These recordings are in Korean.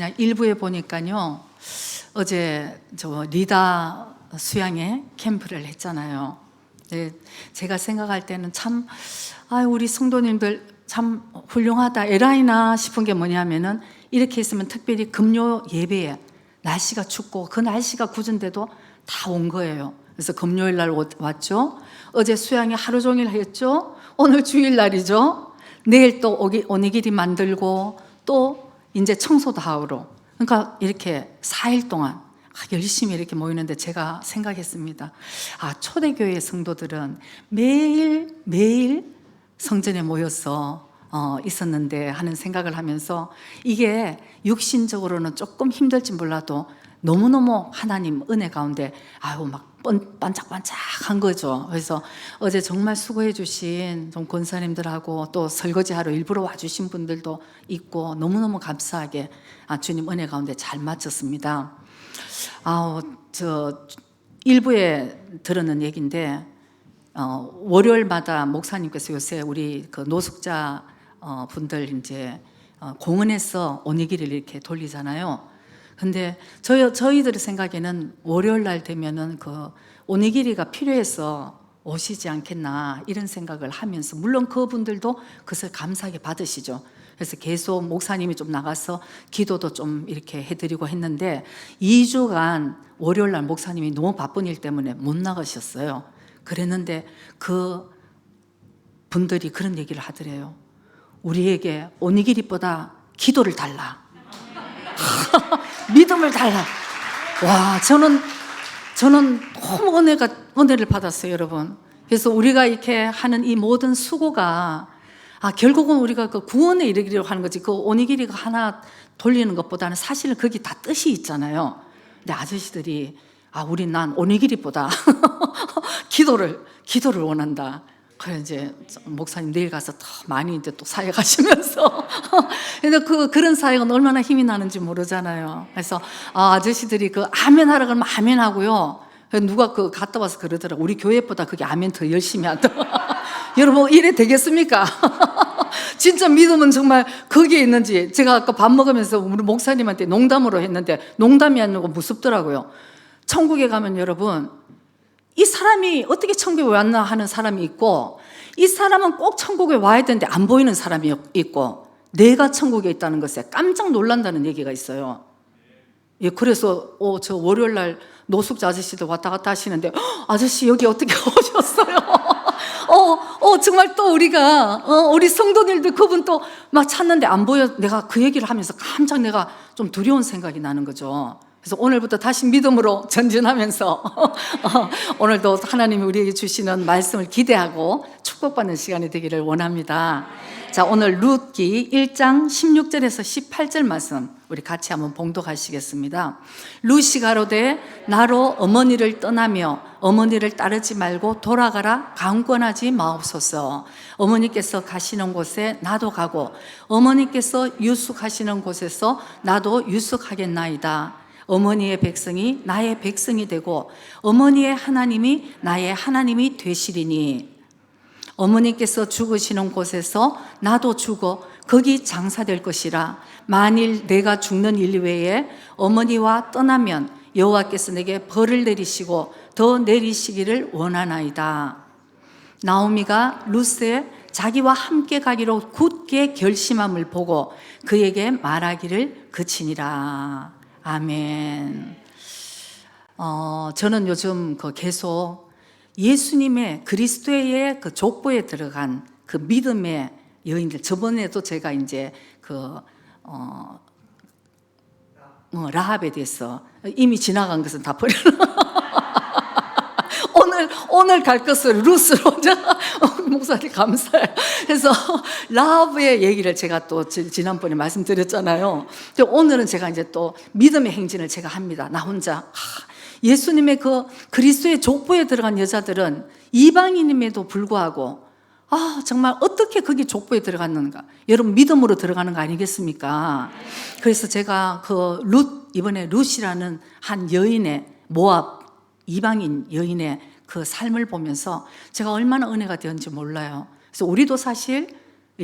일부에 보니까요, 어제 저 리다 수양회 캠프를 했잖아요. 네, 제가 생각할 때는 참, 우리 성도님들 참 훌륭하다, 에라이나 싶은 게 뭐냐면은, 이렇게 있으면 특별히 금요 예배에 날씨가 춥고 그 날씨가 굳은데도 다 온 거예요. 그래서 금요일 날 왔죠. 어제 수양회 하루 종일 했죠. 오늘 주일날이죠. 내일 또 오니기리 만들고 또 이제 청소도 하러. 그러니까 이렇게 4일 동안 열심히 이렇게 모이는데 제가 생각했습니다. 초대교회 성도들은 매일 성전에 모여서 있었는데 하는 생각을 하면서, 이게 육신적으로는 조금 힘들지 몰라도 너무너무 하나님 은혜 가운데 막 반짝반짝한 거죠. 그래서 어제 정말 수고해 주신 좀 권사님들하고 또 설거지하러 일부러 와주신 분들도 있고 너무너무 감사하게 주님 은혜 가운데 잘 마쳤습니다. 저 일부에 들었는 얘기인데, 월요일마다 목사님께서 요새 우리 그 노숙자 분들 이제 공원에서 오니기를 이렇게 돌리잖아요. 근데 저희들의 생각에는 월요일 날 되면은 그 오니기리가 필요해서 오시지 않겠나 이런 생각을 하면서, 물론 그분들도 그것을 감사하게 받으시죠. 그래서 계속 목사님이 좀 나가서 기도도 좀 이렇게 해드리고 했는데, 2주간 월요일 날 목사님이 너무 바쁜 일 때문에 못 나가셨어요. 그랬는데 그 분들이 그런 얘기를 하더래요. 우리에게 오니기리보다 기도를 달라. 믿음을 달라. 와, 저는 너무 은혜를 받았어요, 여러분. 그래서 우리가 이렇게 하는 이 모든 수고가 결국은 우리가 그 구원에 이르기로 하는 거지, 그 오니기리가 하나 돌리는 것보다는 사실은 거기 다 뜻이 있잖아요. 근데 아저씨들이 난 오니기리보다 기도를 원한다. 그래 이제 목사님 내일 가서 더 많이 이제 또 사회 가시면서 근데 그런 사회가 얼마나 힘이 나는지 모르잖아요. 그래서 아저씨들이 그 아멘 하라 그러면 아멘 하고요. 누가 갔다 와서 그러더라고. 우리 교회보다 그게 아멘 더 열심히 한다. 여러분 이래 되겠습니까? 진짜 믿음은 정말 거기에 있는지. 제가 아까 밥 먹으면서 우리 목사님한테 농담으로 했는데, 농담이 아니고 무섭더라고요. 천국에 가면 여러분, 이 사람이 어떻게 천국에 왔나 하는 사람이 있고, 이 사람은 꼭 천국에 와야 되는데 안 보이는 사람이 있고, 내가 천국에 있다는 것에 깜짝 놀란다는 얘기가 있어요. 예, 그래서 저 월요일 날 노숙자 아저씨도 왔다 갔다 하시는데, 아저씨 여기 어떻게 오셨어요? 정말 또 우리 성도님들 그분 또 막 찾는데 안 보여. 내가 그 얘기를 하면서 깜짝 내가 좀 두려운 생각이 나는 거죠. 그래서 오늘부터 다시 믿음으로 전진하면서 오늘도 하나님이 우리에게 주시는 말씀을 기대하고 축복받는 시간이 되기를 원합니다. 자, 오늘 룻기 1장 16절에서 18절 말씀 우리 같이 한번 봉독하시겠습니다. 룻이 가로되 나로 어머니를 떠나며 어머니를 따르지 말고 돌아가라 강권하지 마옵소서. 어머니께서 가시는 곳에 나도 가고 어머니께서 유숙하시는 곳에서 나도 유숙하겠나이다. 어머니의 백성이 나의 백성이 되고 어머니의 하나님이 나의 하나님이 되시리니, 어머니께서 죽으시는 곳에서 나도 죽어 거기 장사될 것이라. 만일 내가 죽는 일 외에 어머니와 떠나면 여호와께서 내게 벌을 내리시고 더 내리시기를 원하나이다. 나오미가 룻에 자기와 함께 가기로 굳게 결심함을 보고 그에게 말하기를 그치니라. 아멘. 저는 요즘 계속 예수님의 그리스도의 그 족보에 들어간 그 믿음의 여인들, 저번에도 제가 이제 라합에 대해서, 이미 지나간 것은 다 버려라. 오늘 갈 것을 룻으로. 목사님 감사해요. 그래서 라합의 얘기를 제가 또 지난번에 말씀드렸잖아요. 오늘은 제가 이제 또 믿음의 행진을 제가 합니다. 나 혼자. 예수님의 그 그리스도의 족보에 들어간 여자들은 이방인임에도 불구하고 정말 어떻게 거기 족보에 들어갔는가. 여러분 믿음으로 들어가는 거 아니겠습니까? 그래서 제가 이번에 룻이라는 한 여인의, 모압 이방인 여인의 그 삶을 보면서 제가 얼마나 은혜가 되었는지 몰라요. 그래서 우리도 사실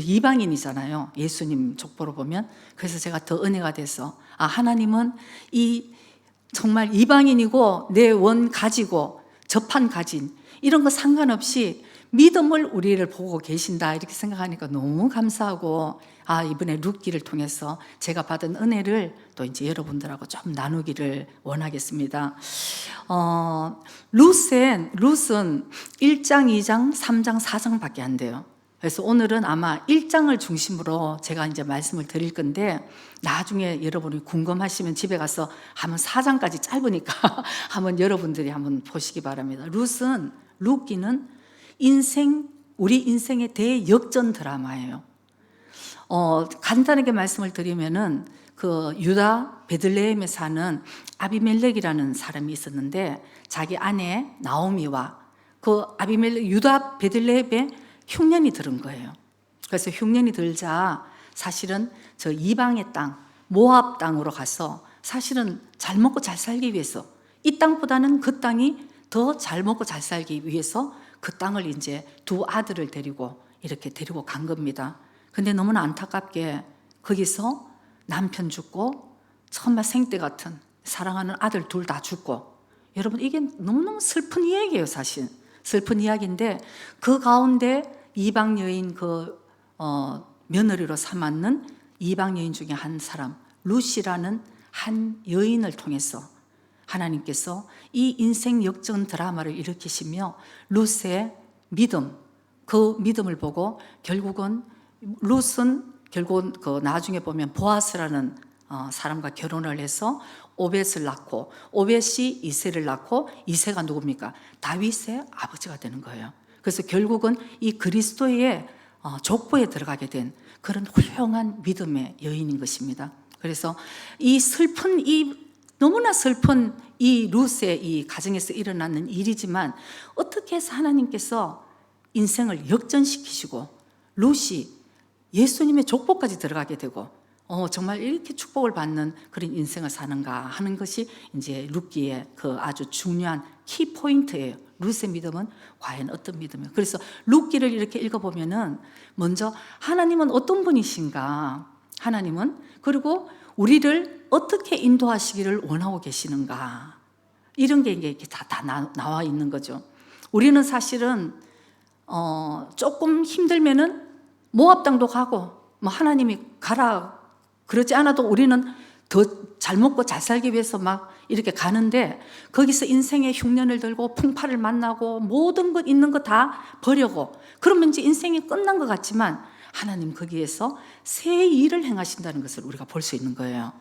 이방인이잖아요. 예수님 족보로 보면. 그래서 제가 더 은혜가 돼서 하나님은 이 정말 이방인이고 내 원 가지고 접한 가진 이런 거 상관없이 믿음을 우리를 보고 계신다 이렇게 생각하니까 너무 감사하고 이번에 룻기를 통해서 제가 받은 은혜를 또 이제 여러분들하고 좀 나누기를 원하겠습니다. 룻은 1장, 2장, 3장, 4장밖에 안 돼요. 그래서 오늘은 아마 1장을 중심으로 제가 이제 말씀을 드릴 건데 나중에 여러분이 궁금하시면 집에 가서 한번 4장까지 짧으니까 한번 여러분들이 한번 보시기 바랍니다. 룻기는 우리 인생의 대역전 드라마예요. 간단하게 말씀을 드리면은 그 유다 베들레헴에 사는 아비멜렉이라는 사람이 있었는데 자기 아내 나오미와 그 유다 베들레헴에 흉년이 들은 거예요. 그래서 흉년이 들자 사실은 저 이방의 땅, 모압 땅으로 가서 사실은 잘 먹고 잘 살기 위해서 이 땅보다는 그 땅이 더 잘 먹고 잘 살기 위해서 그 땅을 이제 두 아들을 데리고 이렇게 데리고 간 겁니다. 근데 너무나 안타깝게 거기서 남편 죽고 정말 생떼 같은 사랑하는 아들 둘 다 죽고 여러분 이게 너무너무 슬픈 이야기예요. 사실 슬픈 이야기인데 그 가운데 이방 여인 며느리로 삼았는 이방 여인 중에 한 사람 룻이라는 한 여인을 통해서 하나님께서 이 인생 역전 드라마를 일으키시며 룻의 믿음, 그 믿음을 보고 결국은 그 나중에 보면 보아스라는 사람과 결혼을 해서 오벳을 낳고 오벳이 이새를 낳고 이새가 누굽니까? 다윗의 아버지가 되는 거예요. 그래서 결국은 이 그리스도의 족보에 들어가게 된 그런 훌륭한 믿음의 여인인 것입니다. 그래서 너무나 슬픈 이 룻의 이 가정에서 일어나는 일이지만 어떻게 해서 하나님께서 인생을 역전시키시고 룻이 예수님의 족보까지 들어가게 되고 정말 이렇게 축복을 받는 그런 인생을 사는가 하는 것이 이제 룻기의 그 아주 중요한 키 포인트예요. 룻의 믿음은 과연 어떤 믿음이에요? 그래서 룻기를 이렇게 읽어보면은 먼저 하나님은 어떤 분이신가? 하나님은 그리고 우리를 어떻게 인도하시기를 원하고 계시는가? 이런 게 이렇게 다 나와 있는 거죠. 우리는 사실은 조금 힘들면은 모압 땅도 가고 뭐 하나님이 가라 그러지 않아도 우리는 더 잘 먹고 잘 살기 위해서 막 이렇게 가는데 거기서 인생의 흉년을 들고 풍파를 만나고 모든 것 있는 거 다 버리고 그러면 이제 인생이 끝난 것 같지만 하나님 거기에서 새 일을 행하신다는 것을 우리가 볼 수 있는 거예요.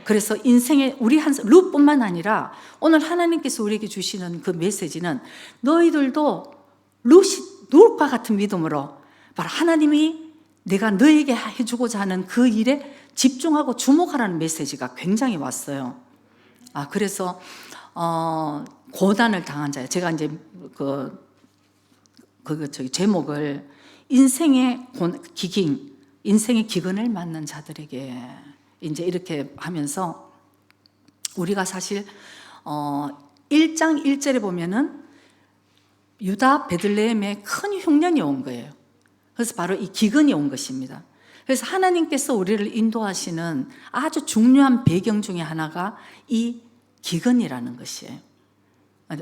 그래서 인생의 우리 룻뿐만 아니라 오늘 하나님께서 우리에게 주시는 그 메시지는 너희들도 룻과 같은 믿음으로 바로 하나님이 내가 너에게 해주고자 하는 그 일에 집중하고 주목하라는 메시지가 굉장히 왔어요. 그래서 고난을 당한 자예요. 제가 이제 제목을 인생의 기근을 만난 자들에게 이제 이렇게 하면서 우리가 사실 1장 1절에 보면은 유다 베들레헴에 큰 흉년이 온 거예요. 그래서 바로 이 기근이 온 것입니다. 그래서 하나님께서 우리를 인도하시는 아주 중요한 배경 중에 하나가 이 기근이라는 것이에요.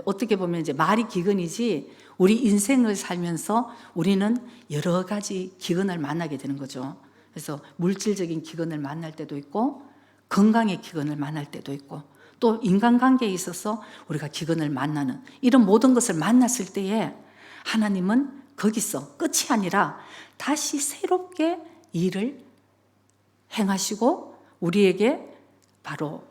어떻게 보면 이제 말이 기근이지 우리 인생을 살면서 우리는 여러 가지 기근을 만나게 되는 거죠. 그래서 물질적인 기근을 만날 때도 있고 건강의 기근을 만날 때도 있고 또 인간관계에 있어서 우리가 기근을 만나는 이런 모든 것을 만났을 때에 하나님은 거기서 끝이 아니라 다시 새롭게 일을 행하시고 우리에게 바로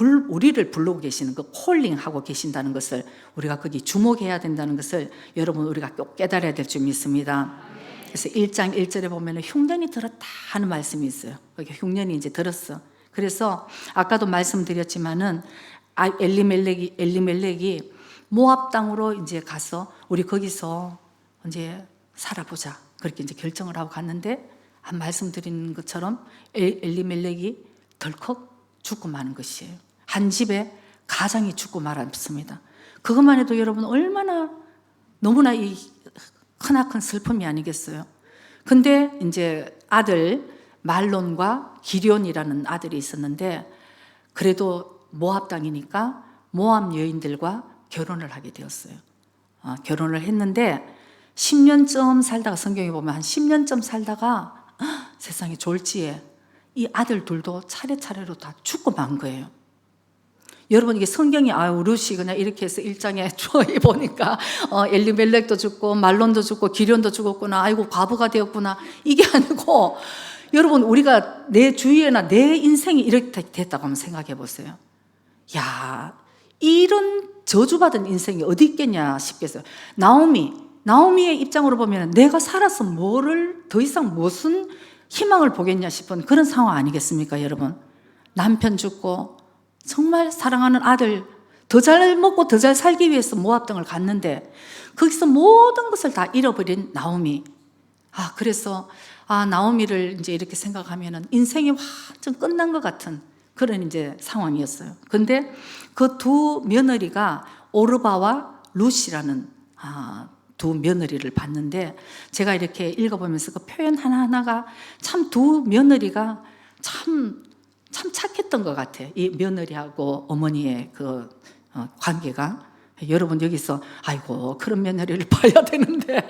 우리를 부르고 계시는 그 콜링하고 계신다는 것을 우리가 거기 주목해야 된다는 것을 여러분 우리가 꼭 깨달아야 될 줄 믿습니다. 그래서 1장 1절에 보면 흉년이 들었다 하는 말씀이 있어요. 거기 흉년이 이제 들었어. 그래서 아까도 말씀드렸지만은 엘리멜렉이 모압 땅으로 이제 가서 우리 거기서 이제 살아보자. 그렇게 이제 결정을 하고 갔는데 말씀드린 것처럼 엘리멜렉이 덜컥 죽고 마는 것이에요. 한 집에 가장이 죽고 말았습니다. 그것만 해도 여러분 얼마나 너무나 이 크나큰 슬픔이 아니겠어요? 근데 이제 아들 말론과 기럧이라는 아들이 있었는데 그래도 모압 땅이니까 모압 여인들과 결혼을 하게 되었어요. 결혼을 했는데 10년쯤 살다가 성경에 보면 한 10년쯤 살다가 세상에 졸지에 이 아들 둘도 차례차례로 다 죽고 만 거예요. 여러분 이게 성경이 루시 그냥 이렇게 해서 1장에 주어해 보니까 엘리멜렉도 죽고 말론도 죽고 기럧도 죽었구나, 아이고 과부가 되었구나, 이게 아니고 여러분 우리가 내 주위에나 내 인생이 이렇게 됐다고 한번 생각해 보세요. 야, 이런 저주받은 인생이 어디 있겠냐 싶겠어요. 나오미의 입장으로 보면 내가 살아서 뭐를 더 이상 무슨 희망을 보겠냐 싶은 그런 상황 아니겠습니까 여러분? 남편 죽고 정말 사랑하는 아들 더 잘 먹고 더 잘 살기 위해서 모압 땅을 갔는데 거기서 모든 것을 다 잃어버린 나오미. 그래서 나오미를 이제 이렇게 생각하면은 인생이 완전 끝난 것 같은 그런 이제 상황이었어요. 근데 그 두 며느리가 오르바와 룻이라는 두 며느리를 봤는데 제가 이렇게 읽어보면서 그 표현 하나하나가 참 두 며느리가 참 착했던 것 같아요. 이 며느리하고 어머니의 그 관계가. 여러분 여기서 아이고 그런 며느리를 봐야 되는데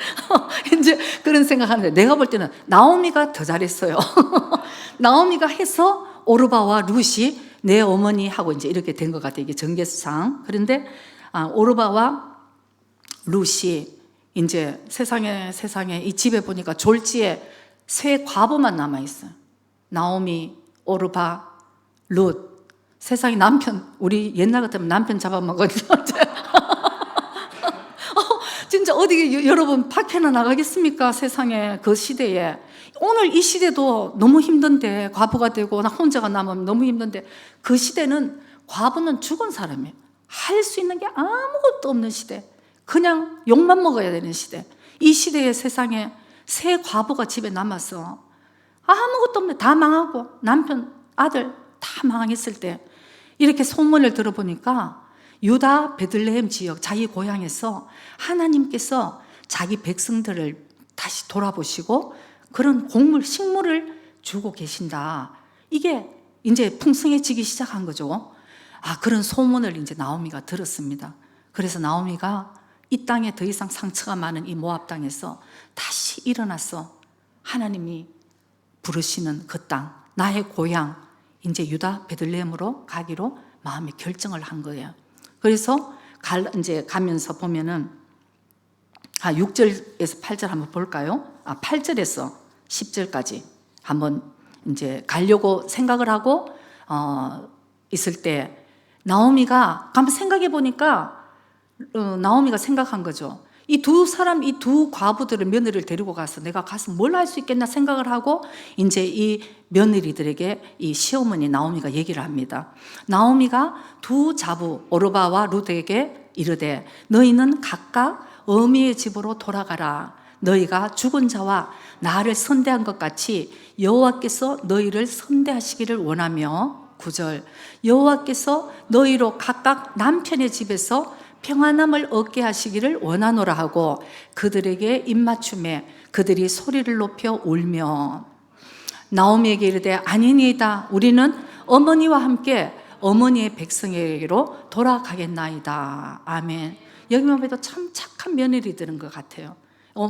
이제 그런 생각하는데 내가 볼 때는 나오미가 더 잘했어요. 나오미가 해서 오르바와 룻이 내 어머니하고 이제 이렇게 된 것 같아요. 이게 전개수상. 그런데 오르바와 룻이 이제 세상에 이 집에 보니까 졸지에 세 과부만 남아 있어요. 나오미, 오르바, 룻. 세상에 남편, 우리 옛날 같으면 남편 잡아먹었죠. 진짜 어디 여러분 밖에나 나가겠습니까? 세상에 그 시대에. 오늘 이 시대도 너무 힘든데 과부가 되고 나 혼자가 남으면 너무 힘든데 그 시대는 과부는 죽은 사람이에요. 할 수 있는 게 아무것도 없는 시대. 그냥 욕만 먹어야 되는 시대. 이 시대의 세상에 세 과부가 집에 남아서 아무것도 없네. 다 망하고 남편, 아들 다 망했을 때 이렇게 소문을 들어보니까 유다 베들레헴 지역 자기 고향에서 하나님께서 자기 백성들을 다시 돌아보시고 그런 곡물, 식물을 주고 계신다. 이게 이제 풍성해지기 시작한 거죠. 그런 소문을 이제 나오미가 들었습니다. 그래서 나오미가 이 땅에 더 이상 상처가 많은 이 모압 땅에서 다시 일어나서 하나님이 부르시는 그 땅, 나의 고향, 이제 유다 베들레헴으로 가기로 마음의 결정을 한 거예요. 그래서 이제 가면서 보면은 6절에서 8절 한번 볼까요? 8절에서 10절까지 한번 이제 가려고 생각을 하고 있을 때 나오미가 한번 생각해 보니까 나오미가 생각한 거죠. 이 두 과부들을 며느리를 데리고 가서 내가 가서 뭘 할 수 있겠나 생각을 하고 이제 이 며느리들에게 이 시어머니 나오미가 얘기를 합니다. 나오미가 두 자부 오르바와 룻에게 이르되 너희는 각각 어미의 집으로 돌아가라. 너희가 죽은 자와 나를 선대한 것 같이 여호와께서 너희를 선대하시기를 원하며 9절 여호와께서 너희로 각각 남편의 집에서 평안함을 얻게 하시기를 원하노라 하고 그들에게 입맞춤에 그들이 소리를 높여 울며 나오미에게 이르되 아니니이다. 우리는 어머니와 함께 어머니의 백성에게로 돌아가겠나이다. 아멘. 여기만 봐도 참 착한 며느리들인 것 같아요.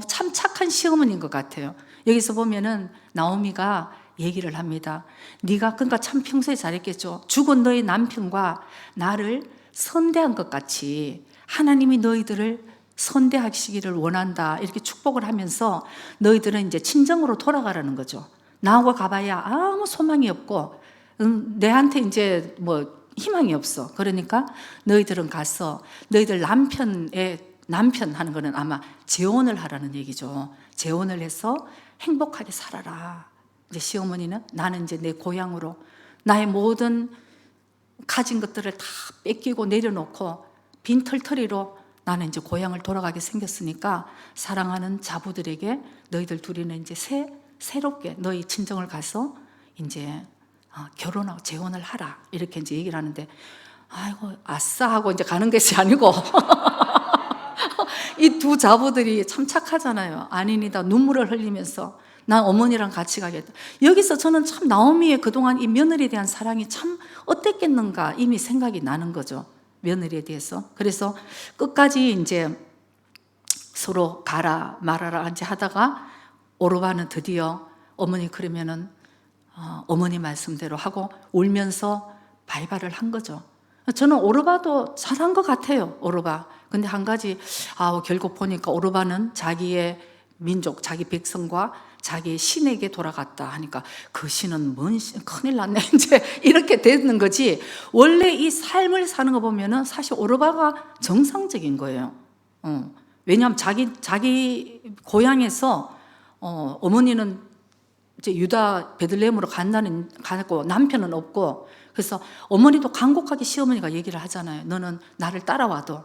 참 착한 시어머니인 것 같아요. 여기서 보면은 나오미가 얘기를 합니다. 네가 그러니까 참 평소에 잘했겠죠. 죽은 너희 남편과 나를 선대한 것 같이 하나님이 너희들을 선대하시기를 원한다. 이렇게 축복을 하면서 너희들은 이제 친정으로 돌아가라는 거죠. 나하고 가봐야 아무 소망이 없고 내한테 이제 뭐 희망이 없어. 그러니까 너희들은 가서 너희들 남편 하는 거는 아마 재혼을 하라는 얘기죠. 재혼을 해서 행복하게 살아라. 이제 시어머니는 나는 이제 내 고향으로 나의 모든 가진 것들을 다 뺏기고 내려놓고 빈털터리로 나는 이제 고향을 돌아가게 생겼으니까 사랑하는 자부들에게 너희들 둘이는 이제 새롭게 너희 친정을 가서 이제 결혼하고 재혼을 하라. 이렇게 이제 얘기를 하는데 아이고 아싸 하고 이제 가는 것이 아니고 이 두 자부들이 참 착하잖아요. 아니니다 눈물을 흘리면서 난 어머니랑 같이 가겠다. 여기서 저는 참 나오미의 그동안 이 며느리에 대한 사랑이 참 어땠겠는가 이미 생각이 나는 거죠. 며느리에 대해서. 그래서 끝까지 이제 서로 가라 말아라 이제 하다가 오르바는 드디어 어머니 그러면은 어머니 말씀대로 하고 울면서 바이바를 한 거죠. 저는 오르바도 잘한 것 같아요. 오르바. 근데 한 가지 결국 보니까 오르바는 자기의 민족, 자기 백성과 자기 신에게 돌아갔다 하니까 그 신은 뭔 신, 큰일 났네 이제 이렇게 되는 거지. 원래 이 삶을 사는 거 보면은 사실 오르바가 정상적인 거예요. 왜냐하면 자기 고향에서 어머니는 이제 유다 베들레헴으로 가고 남편은 없고, 그래서 어머니도 간곡하게 시어머니가 얘기를 하잖아요. 너는 나를 따라와도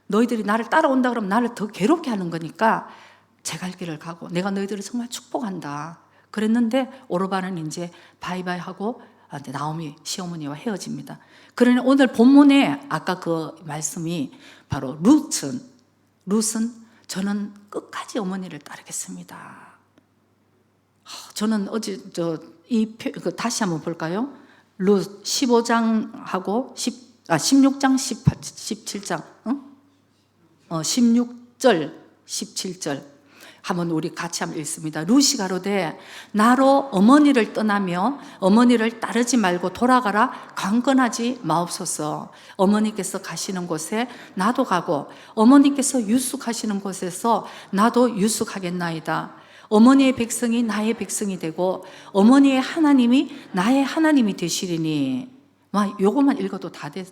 너희들이 나를 따라온다 그러면 나를 더 괴롭게 하는 거니까 제 갈 길을 가고 내가 너희들을 정말 축복한다. 그랬는데 오르바는 이제 바이바이 하고 나오미 시어머니와 헤어집니다. 그러나 오늘 본문에 아까 그 말씀이 바로 룻은 저는 끝까지 어머니를 따르겠습니다. 저는 어제 다시 한번 볼까요? 룻 15장하고 16장 17장 16절 17절 한번 우리 같이 한번 읽습니다. 룻이 가로되 나로 어머니를 떠나며 어머니를 따르지 말고 돌아가라 강건하지 마옵소서. 어머니께서 가시는 곳에 나도 가고 어머니께서 유숙하시는 곳에서 나도 유숙하겠나이다. 어머니의 백성이 나의 백성이 되고 어머니의 하나님이 나의 하나님이 되시리니. 요것만 읽어도 다 됐.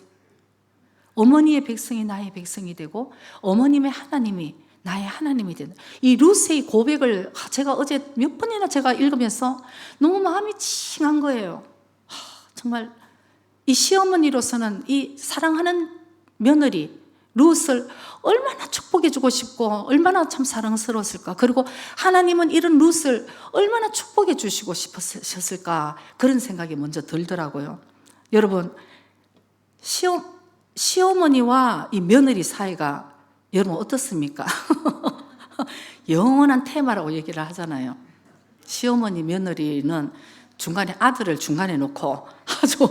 어머니의 백성이 나의 백성이 되고 어머님의 하나님이 나의 하나님이 된다. 이 룻의 고백을 제가 어제 몇 번이나 제가 읽으면서 너무 마음이 칭한 거예요. 정말 이 시어머니로서는 이 사랑하는 며느리 룻을 얼마나 축복해주고 싶고 얼마나 참 사랑스러웠을까. 그리고 하나님은 이런 룻을 얼마나 축복해 주시고 싶으셨을까. 그런 생각이 먼저 들더라고요. 여러분, 시어머니와 이 며느리 사이가 여러분 어떻습니까? 영원한 테마라고 얘기를 하잖아요. 시어머니 며느리는 중간에 아들을 중간에 놓고 아주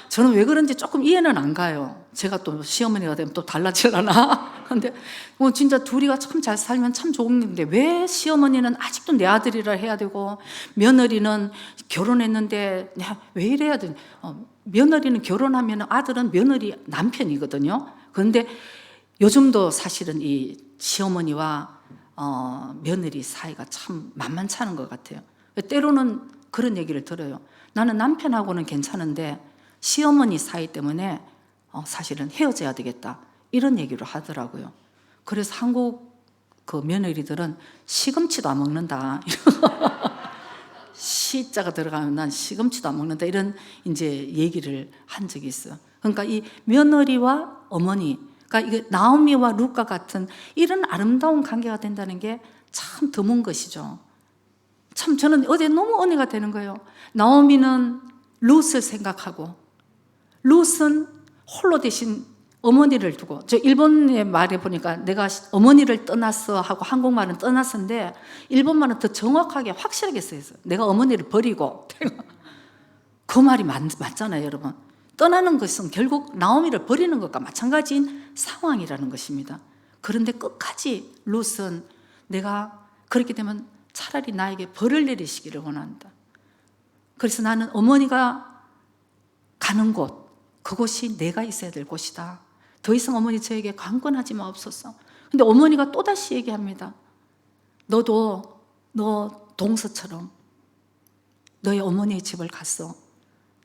저는 왜 그런지 조금 이해는 안 가요. 제가 또 시어머니가 되면 또 달라지려나? 근데 뭐 진짜 둘이가 참 잘 살면 참 좋은 일인데 왜 시어머니는 아직도 내 아들이라 해야 되고 며느리는 결혼했는데 왜 이래야 되나? 며느리는 결혼하면 아들은 며느리 남편이거든요. 그런데 요즘도 사실은 이 시어머니와 며느리 사이가 참 만만찮은 것 같아요. 때로는 그런 얘기를 들어요. 나는 남편하고는 괜찮은데 시어머니 사이 때문에 사실은 헤어져야 되겠다. 이런 얘기를 하더라고요. 그래서 한국 그 며느리들은 시금치도 안 먹는다. 시자가 들어가면 난 시금치도 안 먹는다. 이런 이제 얘기를 한 적이 있어요. 그러니까 이 며느리와 어머니, 그러니까 이게 나오미와 룻과 같은 이런 아름다운 관계가 된다는 게 참 드문 것이죠. 참 저는 어제 너무 은혜가 되는 거예요. 나오미는 룻을 생각하고 룻은 홀로 대신 어머니를 두고, 저 일본의 말에 보니까 내가 어머니를 떠났어 하고 한국말은 떠났는데 일본말은 더 정확하게 확실하게 써있어요. 내가 어머니를 버리고. 그 말이 맞잖아요, 여러분. 떠나는 것은 결국 나오미를 버리는 것과 마찬가지인 상황이라는 것입니다. 그런데 끝까지 룻은 내가 그렇게 되면 차라리 나에게 벌을 내리시기를 원한다. 그래서 나는 어머니가 가는 곳, 그곳이 내가 있어야 될 곳이다. 더 이상 어머니 저에게 강권하지 마옵소서. 근데 어머니가 또다시 얘기합니다. 너 동서처럼 너의 어머니의 집을 갔어.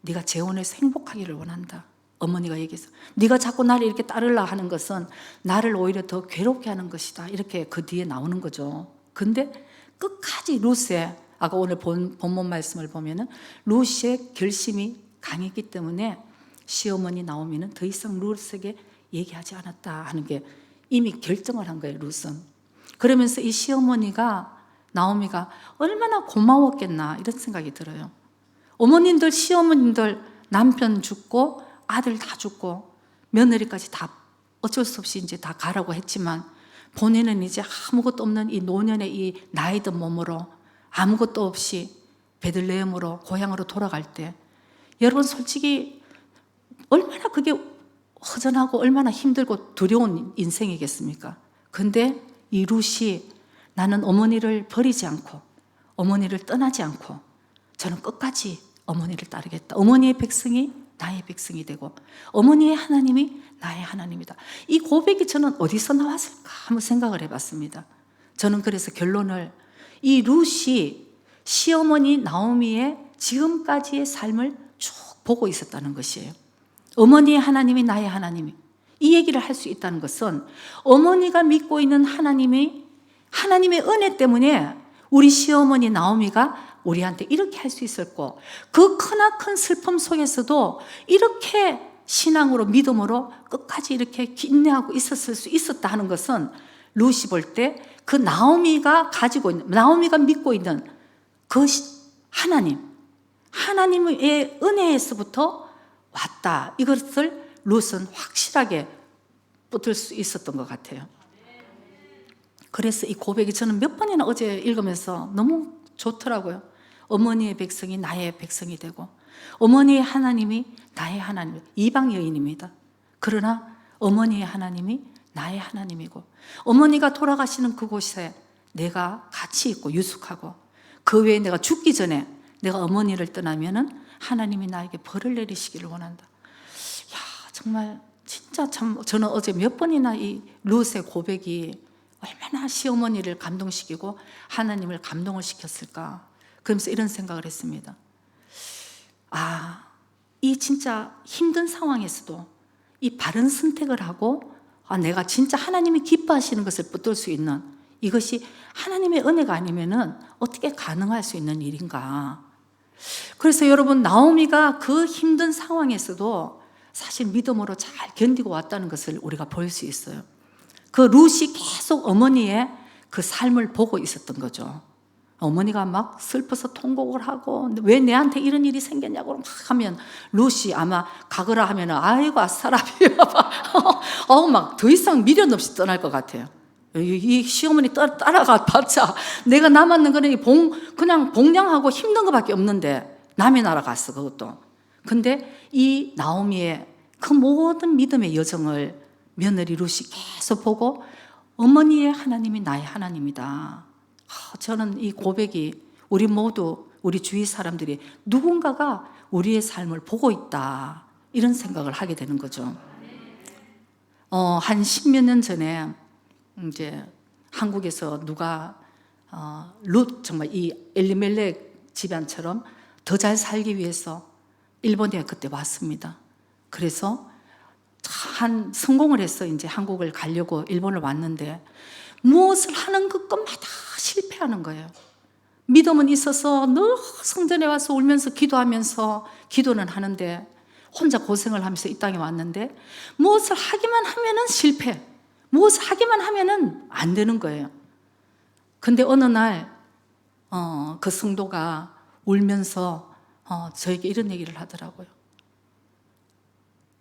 네가 재혼해서 행복하기를 원한다. 어머니가 얘기했어. 네가 자꾸 나를 이렇게 따르려 하는 것은 나를 오히려 더 괴롭게 하는 것이다. 이렇게 그 뒤에 나오는 거죠. 근데 끝까지 룻의, 아까 오늘 본문 말씀을 보면은 룻의 결심이 강했기 때문에 시어머니 나오미는 더 이상 룻에게 얘기하지 않았다 하는 게 이미 결정을 한 거예요, 룻은. 그러면서 이 시어머니가 나오미가 얼마나 고마웠겠나 이런 생각이 들어요. 어머님들, 시어머님들 남편 죽고 아들 다 죽고 며느리까지 다 어쩔 수 없이 이제 다 가라고 했지만 본인은 이제 아무것도 없는 이 노년의 이 나이 든 몸으로 아무것도 없이 베들레헴으로 고향으로 돌아갈 때 여러분 솔직히 얼마나 그게 허전하고 얼마나 힘들고 두려운 인생이겠습니까? 근데 이 룻이 나는 어머니를 버리지 않고 어머니를 떠나지 않고 저는 끝까지 어머니를 따르겠다. 어머니의 백성이 나의 백성이 되고 어머니의 하나님이 나의 하나님이다. 이 고백이 저는 어디서 나왔을까 한번 생각을 해봤습니다. 저는 그래서 결론을 이 룻이 시어머니 나오미의 지금까지의 삶을 쭉 보고 있었다는 것이에요. 어머니의 하나님이 나의 하나님이 이 얘기를 할 수 있다는 것은 어머니가 믿고 있는 하나님의 은혜 때문에 우리 시어머니 나오미가 우리한테 이렇게 할 수 있었고 그 크나큰 슬픔 속에서도 이렇게 신앙으로 믿음으로 끝까지 이렇게 인내하고 있었을 수 있었다 하는 것은 룻이 볼 때 그 나오미가 가지고 있는 나오미가 믿고 있는 그 하나님의 은혜에서부터 왔다. 이것을 룻은 확실하게 붙들 수 있었던 것 같아요. 그래서 이 고백이 저는 몇 번이나 어제 읽으면서 너무 좋더라고요. 어머니의 백성이 나의 백성이 되고 어머니의 하나님이 나의 하나님, 이방 여인입니다. 그러나 어머니의 하나님이 나의 하나님이고 어머니가 돌아가시는 그곳에 내가 같이 있고 유숙하고 그 외에 내가 죽기 전에 내가 어머니를 떠나면은 하나님이 나에게 벌을 내리시기를 원한다. 야, 정말 진짜 참 저는 어제 몇 번이나 이 룻의 고백이 얼마나 시어머니를 감동시키고 하나님을 감동을 시켰을까. 그러면서 이런 생각을 했습니다. 이 진짜 힘든 상황에서도 이 바른 선택을 하고 내가 진짜 하나님이 기뻐하시는 것을 붙들 수 있는 이것이 하나님의 은혜가 아니면은 어떻게 가능할 수 있는 일인가. 그래서 여러분 나오미가 그 힘든 상황에서도 사실 믿음으로 잘 견디고 왔다는 것을 우리가 볼 수 있어요. 그 룻이 계속 어머니의 그 삶을 보고 있었던 거죠. 어머니가 막 슬퍼서 통곡을 하고 왜 내한테 이런 일이 생겼냐고 막 하면 룻이 아마 가거라 하면 아이고 아싸라비야 막 더 이상 미련 없이 떠날 것 같아요. 이 시어머니 따라가 봤자 내가 남았는 거는 그냥 봉양하고 힘든 것밖에 없는데 남의 나라 갔어 그것도. 근데 이 나오미의 그 모든 믿음의 여정을 며느리 룻이 계속 보고 어머니의 하나님이 나의 하나님이다. 저는 이 고백이 우리 모두 우리 주위 사람들이 누군가가 우리의 삶을 보고 있다 이런 생각을 하게 되는 거죠. 한 10몇 년 전에 이제 한국에서 누가 룻 정말 이 엘리멜렉 집안처럼 더 잘 살기 위해서 일본에 그때 왔습니다. 그래서 성공을 해서 이제 한국을 가려고 일본을 왔는데 무엇을 하는 것마다 실패하는 거예요. 믿음은 있어서 늘 성전에 와서 울면서 기도하면서 기도는 하는데 혼자 고생을 하면서 이 땅에 왔는데 무엇을 하기만 하면은 실패, 무엇을 하기만 하면은 안 되는 거예요. 근데 어느 날 그 성도가 울면서 저에게 이런 얘기를 하더라고요.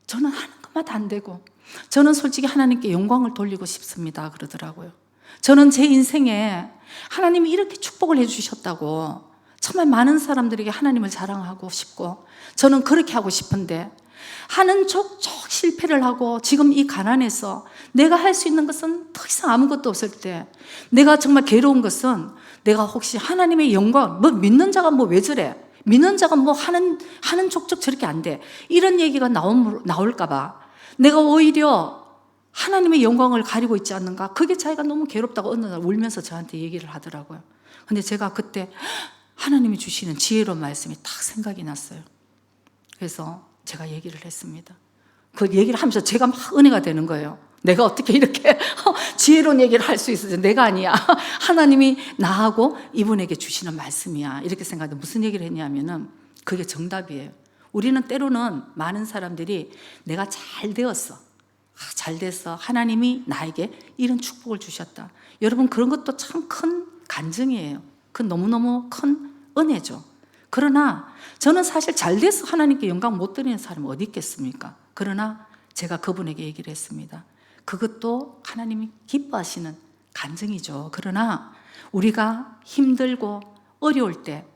저는 하는 것마다 안 되고 저는 솔직히 하나님께 영광을 돌리고 싶습니다 그러더라고요. 저는 제 인생에 하나님이 이렇게 축복을 해주셨다고 정말 많은 사람들에게 하나님을 자랑하고 싶고 저는 그렇게 하고 싶은데 하는 족족 실패를 하고 지금 이 가난에서 내가 할 수 있는 것은 더 이상 아무것도 없을 때 내가 정말 괴로운 것은 내가 혹시 하나님의 영광 믿는 자가 왜 저래 믿는 자가 하는 족족 저렇게 안 돼 이런 얘기가 나올까 봐 내가 오히려 하나님의 영광을 가리고 있지 않는가 그게 자기가 너무 괴롭다고 어느 날 울면서 저한테 얘기를 하더라고요. 근데 제가 그때 하나님이 주시는 지혜로운 말씀이 딱 생각이 났어요. 그래서 제가 얘기를 했습니다. 그 얘기를 하면서 제가 막 은혜가 되는 거예요. 내가 어떻게 이렇게 지혜로운 얘기를 할 수 있었지? 내가 아니야. 하나님이 나하고 이분에게 주시는 말씀이야. 이렇게 생각하는데 무슨 얘기를 했냐면은 그게 정답이에요. 우리는 때로는 많은 사람들이 내가 잘 되었어. 잘 돼서 하나님이 나에게 이런 축복을 주셨다. 여러분 그런 것도 참 큰 간증이에요. 그 너무너무 큰 은혜죠. 그러나 저는 사실 잘 돼서 하나님께 영광 못 드리는 사람이 어디 있겠습니까? 그러나 제가 그분에게 얘기를 했습니다. 그것도 하나님이 기뻐하시는 간증이죠. 그러나 우리가 힘들고 어려울 때,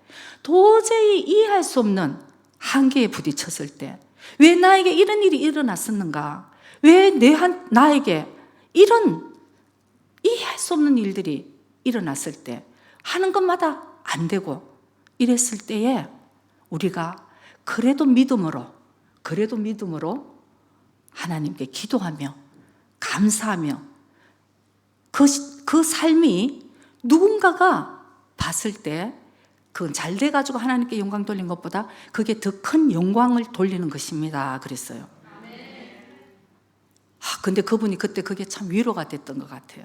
도저히 이해할 수 없는 한계에 부딪혔을 때, 왜 나에게 이런 일이 일어났었는가? 왜 나에게 이런 이해할 수 없는 일들이 일어났을 때, 하는 것마다 안 되고 이랬을 때에 우리가 그래도 믿음으로 하나님께 기도하며 감사하며 그 삶이 누군가가 봤을 때 그건 잘 돼가지고 하나님께 영광 돌린 것보다 그게 더 큰 영광을 돌리는 것입니다. 그랬어요. 근데 그분이 그때 그게 참 위로가 됐던 것 같아요.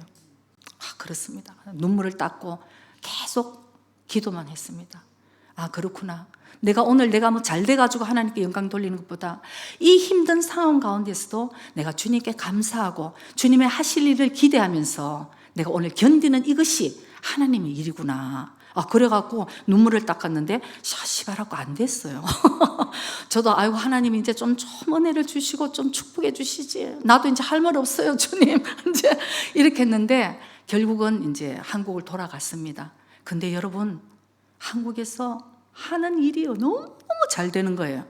그렇습니다. 눈물을 닦고 계속 기도만 했습니다. 그렇구나. 내가 뭐 잘 돼가지고 하나님께 영광 돌리는 것보다 이 힘든 상황 가운데서도 내가 주님께 감사하고 주님의 하실 일을 기대하면서 내가 오늘 견디는 이것이 하나님의 일이구나. 그래갖고 눈물을 닦았는데 시발하고 안 됐어요. 저도 아이고 하나님 이제 좀 은혜를 주시고 좀 축복해 주시지. 나도 이제 할 말 없어요, 주님. 이제 이렇게 했는데 결국은 이제 한국을 돌아갔습니다. 근데 여러분, 한국에서 하는 일이 너무 잘 되는 거예요.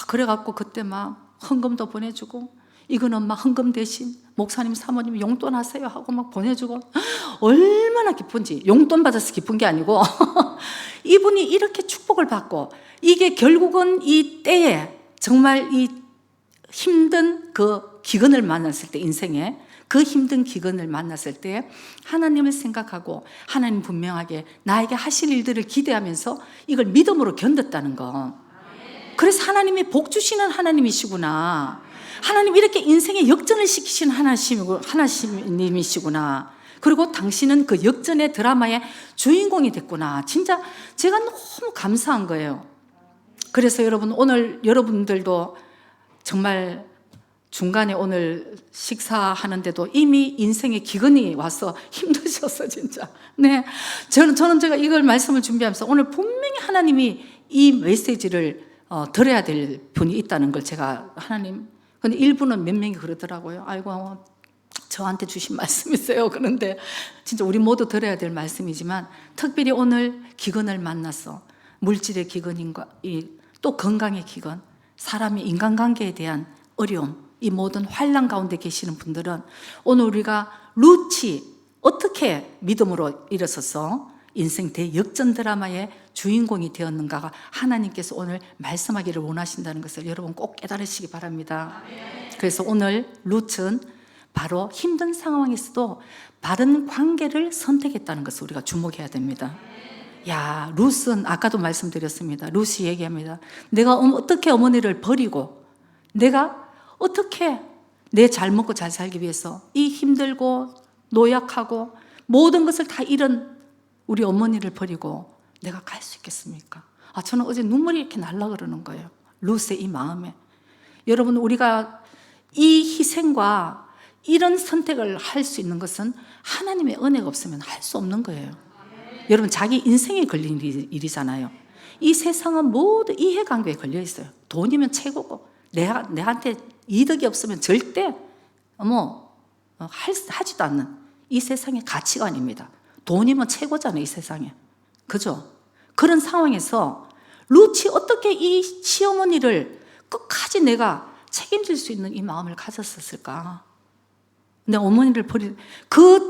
그래갖고 그때 막 헌금도 보내주고, 이거는 막 헌금 대신 목사님 사모님 용돈 하세요 하고 막 보내주고, 얼마나 기쁜지. 용돈 받아서 기쁜 게 아니고 이분이 이렇게 축복을 받고, 이게 결국은 이 때에 정말 이 힘든 그 기근을 만났을 때, 인생에 그 힘든 기근을 만났을 때 하나님을 생각하고 하나님 분명하게 나에게 하실 일들을 기대하면서 이걸 믿음으로 견뎠다는 거. 그래서 하나님이 복 주시는 하나님이시구나. 하나님 이렇게 인생에 역전을 시키시는 하나님이시구나. 그리고 당신은 그 역전의 드라마의 주인공이 됐구나. 진짜 제가 너무 감사한 거예요. 그래서 여러분, 오늘 여러분들도 정말 중간에 오늘 식사하는데도 이미 인생의 기근이 와서 힘드셨어, 진짜. 네. 저는 제가 이걸 말씀을 준비하면서 오늘 분명히 하나님이 이 메시지를 들어야 될 분이 있다는 걸 제가 근데 일부는 몇 명이 그러더라고요. 아이고, 저한테 주신 말씀이세요. 그런데 진짜 우리 모두 들어야 될 말씀이지만, 특별히 오늘 기근을 만나서 물질의 기근인가, 또 건강의 기근, 사람의 인간관계에 대한 어려움, 이 모든 환난 가운데 계시는 분들은 오늘 우리가 룻이 어떻게 믿음으로 일어서서 인생 대역전 드라마의 주인공이 되었는가가 하나님께서 오늘 말씀하기를 원하신다는 것을 여러분 꼭 깨달으시기 바랍니다. 그래서 오늘 룻은 바로 힘든 상황에서도 바른 관계를 선택했다는 것을 우리가 주목해야 됩니다. 룻은 아까도 말씀드렸습니다. 룻이 얘기합니다. 내가 어떻게 어머니를 버리고, 내가 어떻게 내 잘 먹고 잘 살기 위해서 이 힘들고 노약하고 모든 것을 다 잃은 우리 어머니를 버리고 내가 갈 수 있겠습니까? 저는 어제 눈물이 이렇게 날라 그러는 거예요. 룻의 이 마음에. 여러분, 우리가 이 희생과 이런 선택을 할 수 있는 것은 하나님의 은혜가 없으면 할 수 없는 거예요. 여러분, 자기 인생에 걸린 일이잖아요. 이 세상은 모두 이해관계에 걸려 있어요. 돈이면 최고고, 내한테 이득이 없으면 절대 하지도 않는 이 세상의 가치관입니다. 돈이면 최고잖아요, 이 세상에. 그죠? 그런 상황에서 룻이 어떻게 이 시어머니를 끝까지 내가 책임질 수 있는 이 마음을 가졌었을까? 내 어머니를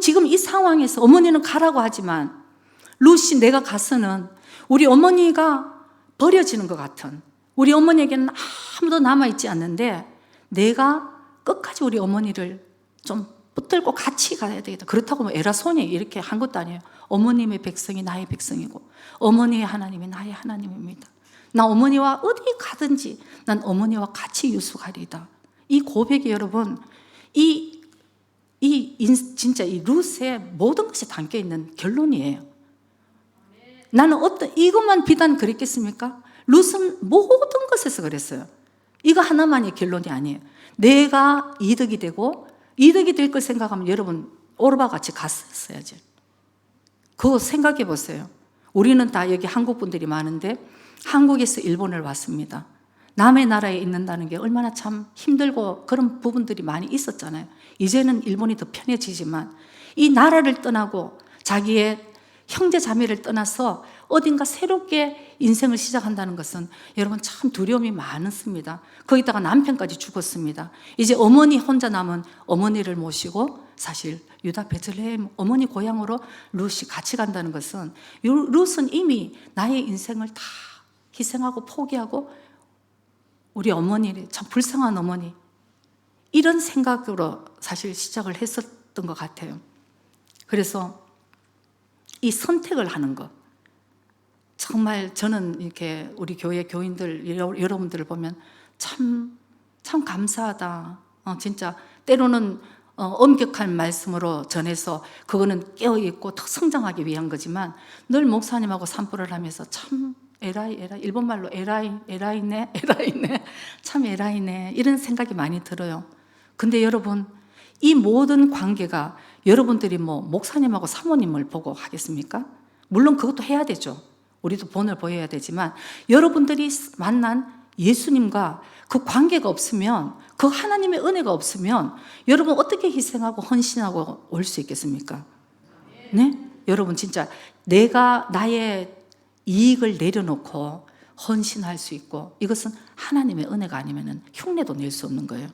지금 이 상황에서 어머니는 가라고 하지만 룻이 내가 가서는 우리 어머니가 버려지는 것 같은, 우리 어머니에게는 아무도 남아있지 않는데 내가 끝까지 우리 어머니를 좀 붙들고 같이 가야 되겠다. 그렇다고 에라손이 이렇게 한 것도 아니에요. 어머님의 백성이 나의 백성이고 어머니의 하나님이 나의 하나님입니다. 나 어머니와 어디 가든지 난 어머니와 같이 유숙하리이다. 이 고백이 여러분, 진짜 이 룻의 모든 것이 담겨있는 결론이에요. 나는 이것만 비단 그랬겠습니까? 룻은 모든 것에서 그랬어요. 이거 하나만이 결론이 아니에요. 내가 이득이 되고 이득이 될 걸 생각하면 여러분 오르바같이 갔었어야지. 그거 생각해 보세요. 우리는 다 여기 한국 분들이 많은데 한국에서 일본을 왔습니다. 남의 나라에 있는다는 게 얼마나 참 힘들고 그런 부분들이 많이 있었잖아요. 이제는 일본이 더 편해지지만 이 나라를 떠나고 자기의 형제 자매를 떠나서 어딘가 새롭게 인생을 시작한다는 것은 여러분 참 두려움이 많습니다. 거기다가 남편까지 죽었습니다. 이제 어머니 혼자 남은 어머니를 모시고 사실 유다 베들레헴 어머니 고향으로 룻이 같이 간다는 것은 룻은 이미 나의 인생을 다 희생하고 포기하고 우리 어머니 참 불쌍한 어머니 이런 생각으로 사실 시작을 했었던 것 같아요. 그래서 이 선택을 하는 것 정말 저는 이렇게 우리 교회 교인들 여러분들을 보면 참 감사하다. 진짜 때로는 엄격한 말씀으로 전해서 그거는 깨어있고 더 성장하기 위한 거지만 늘 목사님하고 산불을 하면서 참 에라이 일본말로 에라이네 참 에라이네 이런 생각이 많이 들어요. 근데 여러분 이 모든 관계가 여러분들이 뭐 목사님하고 사모님을 보고 하겠습니까? 물론 그것도 해야 되죠. 우리도 본을 보여야 되지만 여러분들이 만난 예수님과 그 관계가 없으면 그 하나님의 은혜가 없으면 여러분 어떻게 희생하고 헌신하고 올 수 있겠습니까? 네? 여러분 진짜 내가 나의 이익을 내려놓고 헌신할 수 있고 이것은 하나님의 은혜가 아니면 흉내도 낼 수 없는 거예요.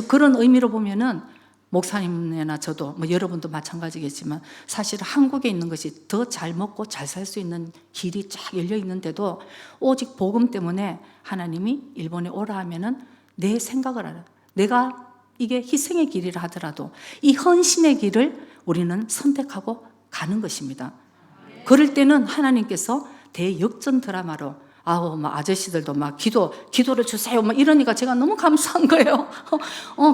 그런 의미로 보면은 목사님이나 저도 뭐 여러분도 마찬가지겠지만 사실 한국에 있는 것이 더 잘 먹고 잘 살 수 있는 길이 쫙 열려 있는데도 오직 복음 때문에 하나님이 일본에 오라 하면은 내 생각을 알아. 내가 이게 희생의 길이라 하더라도 이 헌신의 길을 우리는 선택하고 가는 것입니다. 그럴 때는 하나님께서 대역전 드라마로 막 아저씨들도 막 기도를 주세요. 막 이러니까 제가 너무 감사한 거예요.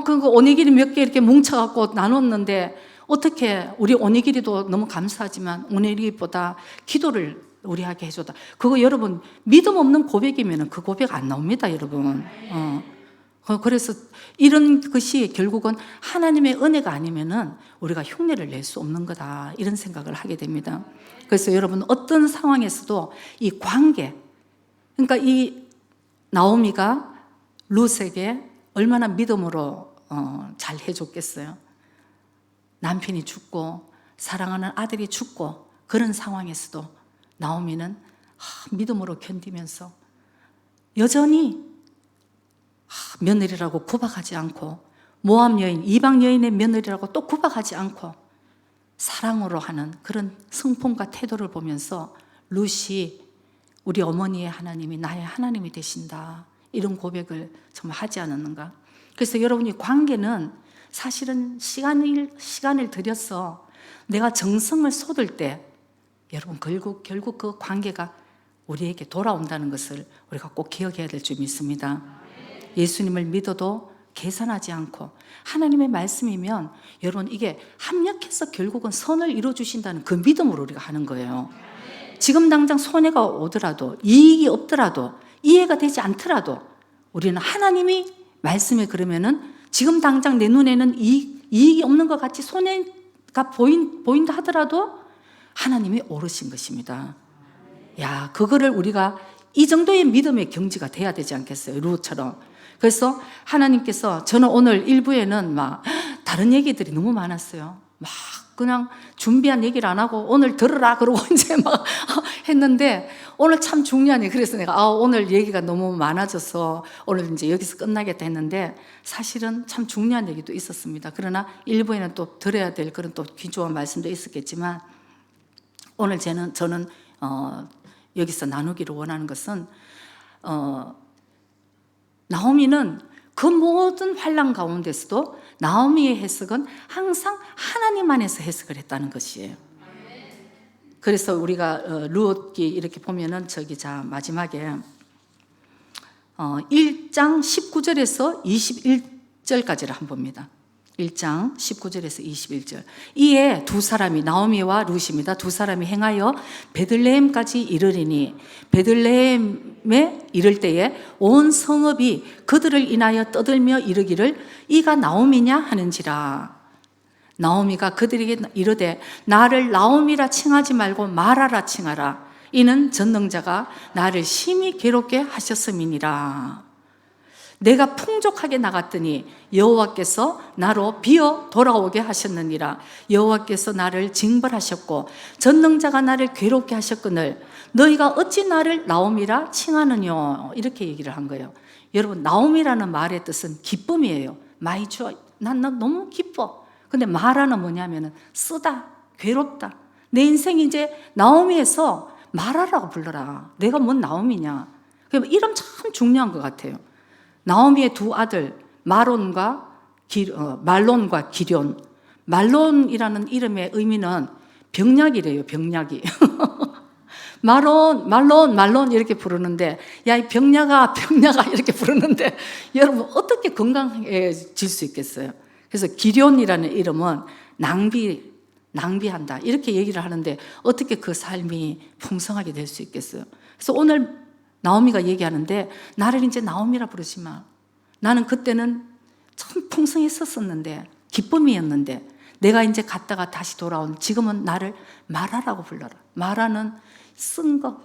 그거 오니기리 몇 개 이렇게 뭉쳐갖고 나눴는데 어떻게 우리 오니기리도 너무 감사하지만 오니기리보다 기도를 우리에게 해줬다. 그거 여러분 믿음 없는 고백이면 그 고백 안 나옵니다, 여러분. 그래서 이런 것이 결국은 하나님의 은혜가 아니면은 우리가 흉내를 낼 수 없는 거다. 이런 생각을 하게 됩니다. 그래서 여러분 어떤 상황에서도 이 관계, 그러니까 이 나오미가 룻에게 얼마나 믿음으로 잘 해줬겠어요. 남편이 죽고 사랑하는 아들이 죽고 그런 상황에서도 나오미는 믿음으로 견디면서 여전히 며느리라고 구박하지 않고 모압 여인, 이방 여인의 며느리라고 또 구박하지 않고 사랑으로 하는 그런 성품과 태도를 보면서 룻이 우리 어머니의 하나님이 나의 하나님이 되신다 이런 고백을 정말 하지 않았는가. 그래서 여러분이 관계는 사실은 시간을 들여서 내가 정성을 쏟을 때 여러분 결국 그 관계가 우리에게 돌아온다는 것을 우리가 꼭 기억해야 될 줄 믿습니다. 예수님을 믿어도 계산하지 않고 하나님의 말씀이면 여러분 이게 합력해서 결국은 선을 이루어주신다는 그 믿음으로 우리가 하는 거예요. 지금 당장 손해가 오더라도 이익이 없더라도 이해가 되지 않더라도 우리는 하나님이 말씀에 그러면은 지금 당장 내 눈에는 이익이 없는 것 같이 손해가 보인다 하더라도 하나님이 오르신 것입니다. 야, 그거를 우리가 이 정도의 믿음의 경지가 돼야 되지 않겠어요? 룻처럼. 그래서 하나님께서 저는 오늘 일부에는 막 다른 얘기들이 너무 많았어요. 막 그냥 준비한 얘기를 안 하고 오늘 들으라 그러고 이제 막 했는데 오늘 참 중요한 얘기. 그래서 내가 오늘 얘기가 너무 많아져서 오늘 이제 여기서 끝나겠다 했는데 사실은 참 중요한 얘기도 있었습니다. 그러나 일부에는 또 들어야 될 그런 또 귀중한 말씀도 있었겠지만 오늘 저는 여기서 나누기를 원하는 것은 나오미는 그 모든 환난 가운데서도 나오미의 해석은 항상 하나님 안에서 해석을 했다는 것이에요. 그래서 우리가 룻기 이렇게 보면은 마지막에 1장 19절에서 21절까지를 한번 봅니다. 1장 19절에서 21절. 이에 두 사람이 나오미와 룻입니다. 두 사람이 행하여 베들레헴까지 이르리니 베들레헴에 이를 때에 온 성읍이 그들을 인하여 떠들며 이르기를 이가 나오미냐 하는지라. 나오미가 그들에게 이르되 나를 나오미라 칭하지 말고 마라라 칭하라. 이는 전능자가 나를 심히 괴롭게 하셨음이니라. 내가 풍족하게 나갔더니 여호와께서 나로 비어 돌아오게 하셨느니라. 여호와께서 나를 징벌하셨고 전능자가 나를 괴롭게 하셨거늘 너희가 어찌 나를 나옴이라 칭하느뇨. 이렇게 얘기를 한 거예요. 여러분, 나옴이라는 말의 뜻은 기쁨이에요. 많이 좋아. 난 너무 기뻐. 근데 마라는 뭐냐면은 쓰다, 괴롭다. 내 인생이 이제 나오미에서 마라라고 불러라. 내가 뭔 나오미냐. 이름 참 중요한 것 같아요. 나오미의 두 아들 말론과 기럨. 말론이라는 이름의 의미는 병약이래요. 병약이. 말론 이렇게 부르는데, 야 이 병약아 이렇게 부르는데 여러분 어떻게 건강해질 수 있겠어요? 그래서 기럨이라는 이름은 낭비한다 이렇게 얘기를 하는데 어떻게 그 삶이 풍성하게 될 수 있겠어요? 그래서 오늘 나오미가 얘기하는데 나를 이제 나오미라 부르지 마. 나는 그때는 참 풍성했었는데 기쁨이었는데 내가 이제 갔다가 다시 돌아온 지금은 나를 마라라고 불러라. 마라는 쓴 거.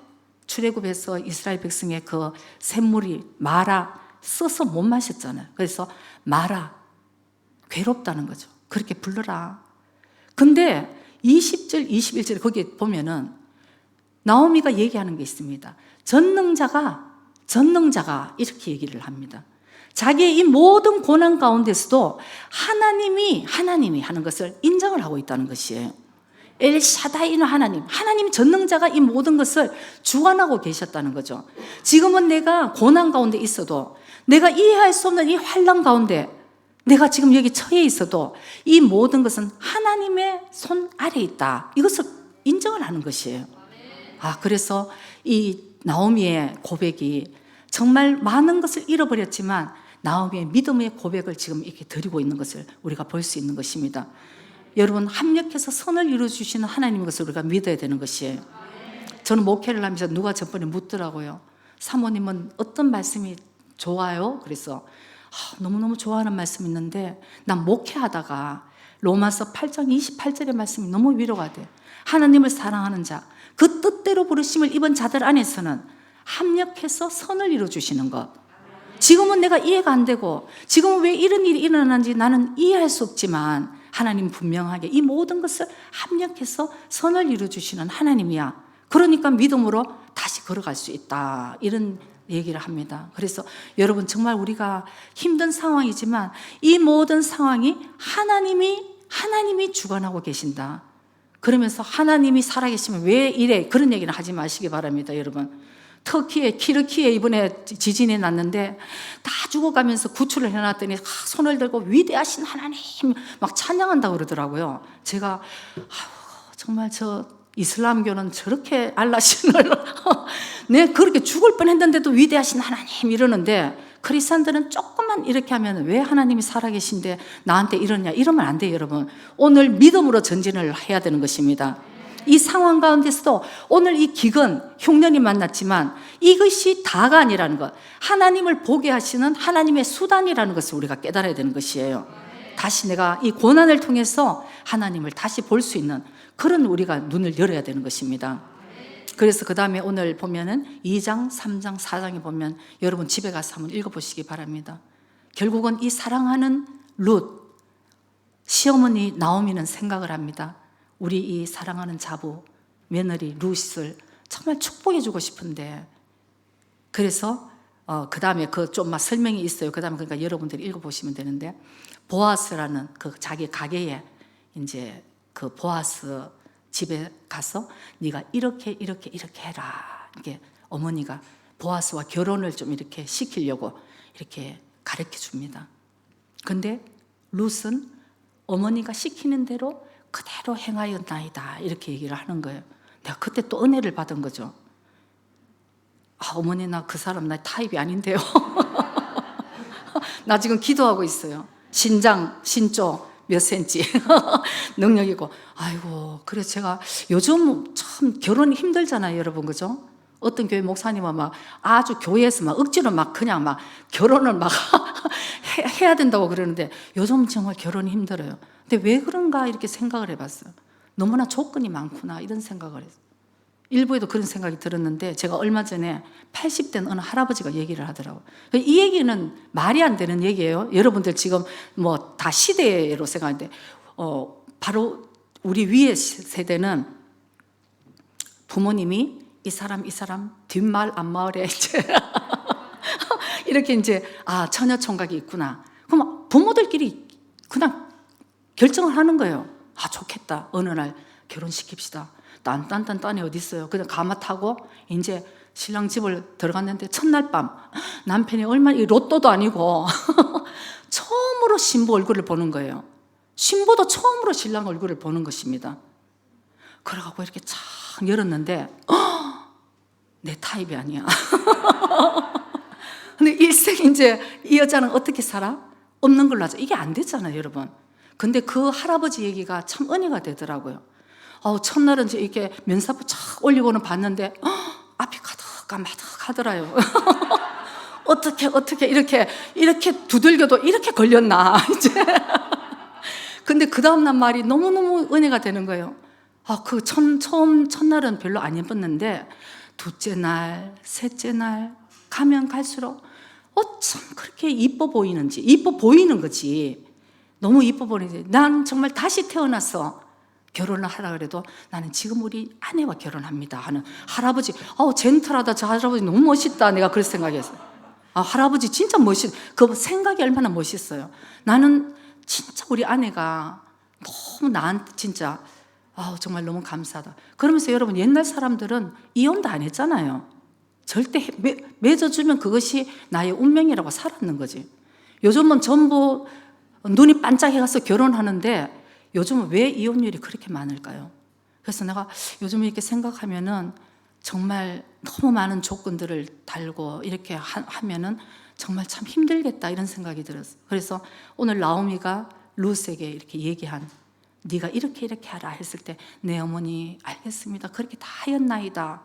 출애굽에서 이스라엘 백성의 그 샘물이 마라 써서 못 마셨잖아요. 그래서 마라 괴롭다는 거죠. 그렇게 불러라. 근데 20절 21절 거기에 보면은 나오미가 얘기하는 게 있습니다. 전능자가 이렇게 얘기를 합니다. 자기의 이 모든 고난 가운데서도 하나님이 하는 것을 인정을 하고 있다는 것이에요. 엘샤다이는 하나님 전능자가 이 모든 것을 주관하고 계셨다는 거죠. 지금은 내가 고난 가운데 있어도, 내가 이해할 수 없는 이 환난 가운데 내가 지금 여기 처해 있어도 이 모든 것은 하나님의 손 아래에 있다. 이것을 인정을 하는 것이에요. 그래서 이 나오미의 고백이 정말 많은 것을 잃어버렸지만 나오미의 믿음의 고백을 지금 이렇게 드리고 있는 것을 우리가 볼 수 있는 것입니다. 여러분, 합력해서 선을 이루어주시는 하나님인 것을 우리가 믿어야 되는 것이에요. 저는 목회를 하면서 누가 저번에 묻더라고요. 사모님은 어떤 말씀이 좋아요? 그래서 너무너무 좋아하는 말씀이 있는데 난 목회하다가 로마서 8장 28절의 말씀이 너무 위로가 돼. 하나님을 사랑하는 자, 그 뜻대로 부르심을 입은 자들 안에서는 합력해서 선을 이루어주시는 것. 지금은 내가 이해가 안 되고 지금은 왜 이런 일이 일어나는지 나는 이해할 수 없지만 하나님 분명하게 이 모든 것을 합력해서 선을 이루어주시는 하나님이야. 그러니까 믿음으로 다시 걸어갈 수 있다. 이런 얘기를 합니다. 그래서 여러분 정말 우리가 힘든 상황이지만 이 모든 상황이 하나님이 주관하고 계신다. 그러면서 하나님이 살아계시면 왜 이래? 그런 얘기는 하지 마시기 바랍니다. 여러분, 키르키에 이번에 지진이 났는데 다 죽어가면서 구출을 해놨더니 손을 들고 위대하신 하나님 막 찬양한다고 그러더라고요. 제가 정말 저 이슬람교는 저렇게 알라신을 네, 그렇게 죽을 뻔했는데도 위대하신 하나님 이러는데 크리스찬들은 조금만 이렇게 하면 왜 하나님이 살아계신데 나한테 이러냐, 이러면 안 돼요. 여러분, 오늘 믿음으로 전진을 해야 되는 것입니다. 이 상황 가운데서도 오늘 이 기근, 흉년이 만났지만 이것이 다가 아니라는 것, 하나님을 보게 하시는 하나님의 수단이라는 것을 우리가 깨달아야 되는 것이에요. 다시 내가 이 고난을 통해서 하나님을 다시 볼 수 있는 그런 우리가 눈을 열어야 되는 것입니다. 그래서 그 다음에 오늘 보면은 2장, 3장, 4장에 보면 여러분 집에 가서 한번 읽어보시기 바랍니다. 결국은 이 사랑하는 룻, 시어머니 나오미는 생각을 합니다. 우리 이 사랑하는 자부, 며느리 룻을 정말 축복해주고 싶은데, 그래서 그 다음에 그 좀 막 설명이 있어요. 그 다음에 그러니까 여러분들이 읽어보시면 되는데, 보아스라는 그 자기 가게에 이제 그 보아스 집에 가서 네가 이렇게 해라. 이렇게 어머니가 보아스와 결혼을 좀 이렇게 시키려고 이렇게 가르쳐 줍니다. 근데 룻은 어머니가 시키는 대로 그대로 행하였나이다. 이렇게 얘기를 하는 거예요. 내가 그때 또 은혜를 받은 거죠. 어머니 나 그 사람 나 타입이 아닌데요. 나 지금 기도하고 있어요. 신조 몇 센치 능력이고, 아이고, 그래 제가 요즘 참 결혼이 힘들잖아요, 여러분, 그죠? 어떤 교회 목사님은 막 아주 교회에서 막 억지로 막 그냥 막 결혼을 막 해야 된다고 그러는데 요즘 정말 결혼이 힘들어요. 근데 왜 그런가 이렇게 생각을 해봤어요. 너무나 조건이 많구나 이런 생각을 했어요. 일부에도 그런 생각이 들었는데 제가 얼마 전에 80된 어느 할아버지가 얘기를 하더라고요. 이 얘기는 말이 안 되는 얘기예요. 여러분들 지금 뭐 다 시대로 생각하는데 바로 우리 위의 세대는 부모님이 이 사람 뒷말 앞마을에 이제 이렇게 이제 처녀 총각이 있구나. 그럼 부모들끼리 그냥 결정을 하는 거예요. 좋겠다. 어느 날 결혼시킵시다. 딴딴딴딴이 어디 있어요. 그냥 가마 타고 이제 신랑 집을 들어갔는데 첫날 밤 남편이 얼마나 로또도 아니고 처음으로 신부 얼굴을 보는 거예요. 신부도 처음으로 신랑 얼굴을 보는 것입니다. 그래갖고 이렇게 착 열었는데 내 타입이 아니야. 근데 일생 이제 이 여자는 어떻게 살아? 없는 걸로 하죠. 이게 안 되잖아요, 여러분. 근데 그 할아버지 얘기가 참 은혜가 되더라고요. 첫날은 이렇게 면사포 착 올리고는 봤는데 앞이 가득하더라요. 어떻게 이렇게 두들겨도 이렇게 걸렸나 이제. 근데 그 다음날 말이 너무너무 은혜가 되는 거예요. 그 첫날은 별로 안 예뻤는데 둘째 날, 셋째 날 가면 갈수록 참 그렇게 이뻐 보이는 거지. 너무 이뻐 보이는지 난 정말 다시 태어났어. 결혼을 하라 그래도 나는 지금 우리 아내와 결혼합니다 하는 할아버지. 젠틀하다. 저 할아버지 너무 멋있다. 내가 그렇게 생각했어요. 할아버지 진짜 그 생각이 얼마나 멋있어요. 나는 진짜 우리 아내가 너무 나한테 진짜 정말 너무 감사하다. 그러면서 여러분 옛날 사람들은 이혼도 안 했잖아요. 절대 맺어주면 그것이 나의 운명이라고 살았는 거지. 요즘은 전부 눈이 반짝해가서 결혼하는데 요즘은 왜 이혼율이 그렇게 많을까요? 그래서 내가 요즘 이렇게 생각하면은 정말 너무 많은 조건들을 달고 이렇게 하면은 정말 참 힘들겠다 이런 생각이 들었어요. 그래서 오늘 나오미가 룻에게 이렇게 얘기한 네가 이렇게 하라 했을 때 내 어머니 알겠습니다. 그렇게 다 하였나이다.